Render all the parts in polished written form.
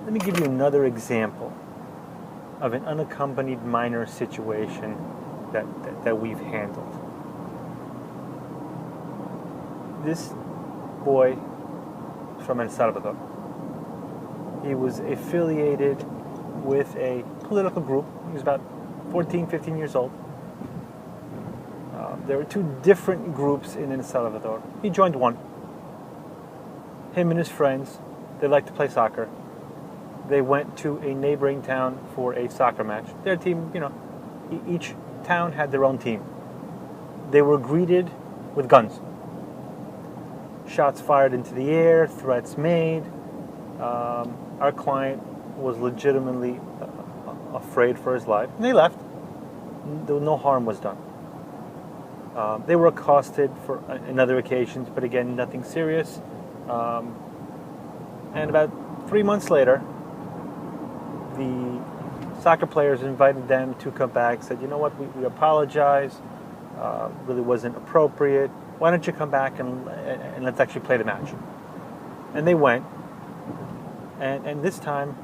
Let me give you another example of an unaccompanied minor situation that we've handled. This boy from El Salvador, he was affiliated with a political group. He was about 14, 15 years old. There were two different groups in El Salvador. He joined one. Him and his friends, they liked to play soccer. They went to a neighboring town for a soccer match. Their team, each town had their own team. They were greeted with guns. Shots fired into the air, threats made. Our client was legitimately afraid for his life. And they left. No harm was done. They were accosted in other occasions, but again, nothing serious. And about 3 months later, the soccer players invited them to come back, said, you know what, we apologize, really wasn't appropriate. Why don't you come back and let's actually play the match? And they went, and this time,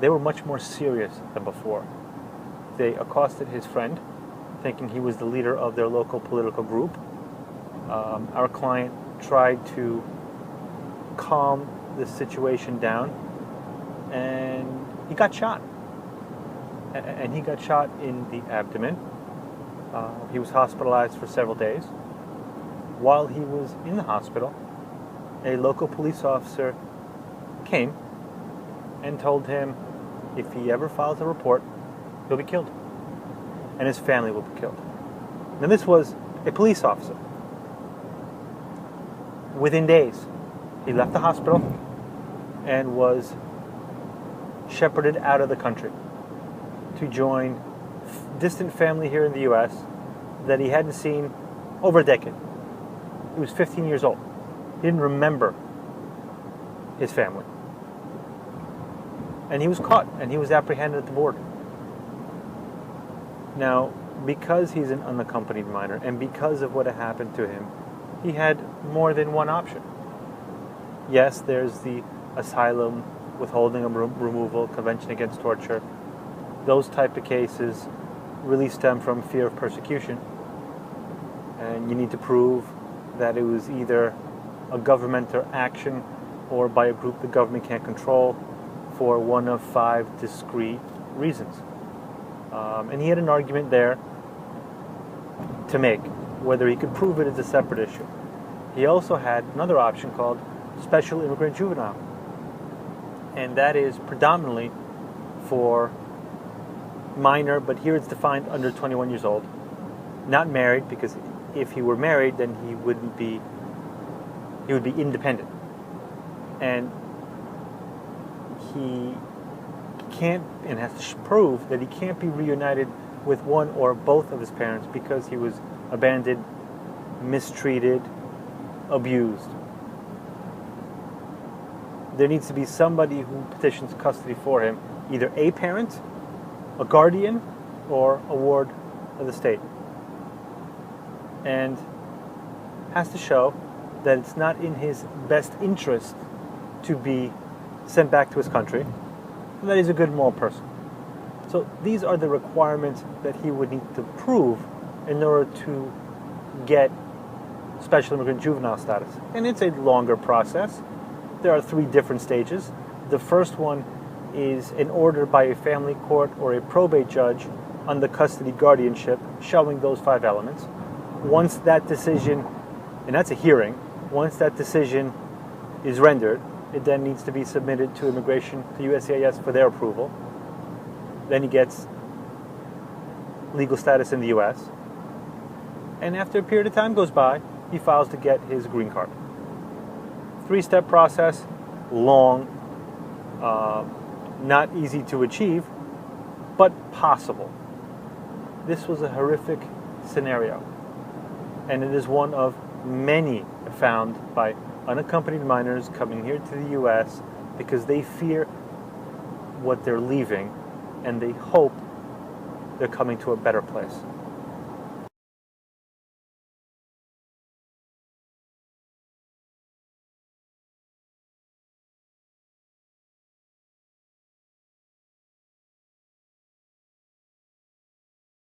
they were much more serious than before. They accosted his friend, thinking he was the leader of their local political group. Our client tried to calm the situation down, and he got shot. And he got shot in the abdomen. He was hospitalized for several days. While he was in the hospital, a local police officer came and told him if he ever files a report, he'll be killed. And his family will be killed. Now this was a police officer. Within days, he left the hospital and was shepherded out of the country to join distant family here in the U.S. that he hadn't seen over a decade. He was 15 years old. He didn't remember his family. And he was caught, and he was apprehended at the border. Now, because he's an unaccompanied minor, and because of what had happened to him, he had more than one option. Yes, there's the Asylum, withholding of removal, Convention Against Torture. Those type of cases really stem from fear of persecution. And you need to prove that it was either a governmental action or by a group the government can't control for one of 5 discrete reasons. And he had an argument there to make. Whether he could prove it is a separate issue. He also had another option called Special Immigrant Juvenile. And that is predominantly for minor, but here it's defined under 21 years old. Not married, because if he were married, then he would be independent. And he can't, and has to prove that he can't be reunited with one or both of his parents because he was abandoned, mistreated, abused. There needs to be somebody who petitions custody for him, either a parent, a guardian, or a ward of the state. And has to show that it's not in his best interest to be sent back to his country, and that he's a good moral person. So these are the requirements that he would need to prove in order to get Special Immigrant Juvenile status. And it's a longer process. There are 3 different stages. The first one is an order by a family court or a probate judge on the custody guardianship showing those 5 elements. Once that decision, and that's a hearing, once that decision is rendered, it then needs to be submitted to immigration, to USCIS for their approval. Then he gets legal status in the U.S. And after a period of time goes by, he files to get his green card. 3-step process, long, not easy to achieve, but possible. This was a horrific scenario, and it is one of many found by unaccompanied minors coming here to the U.S. because they fear what they're leaving, and they hope they're coming to a better place.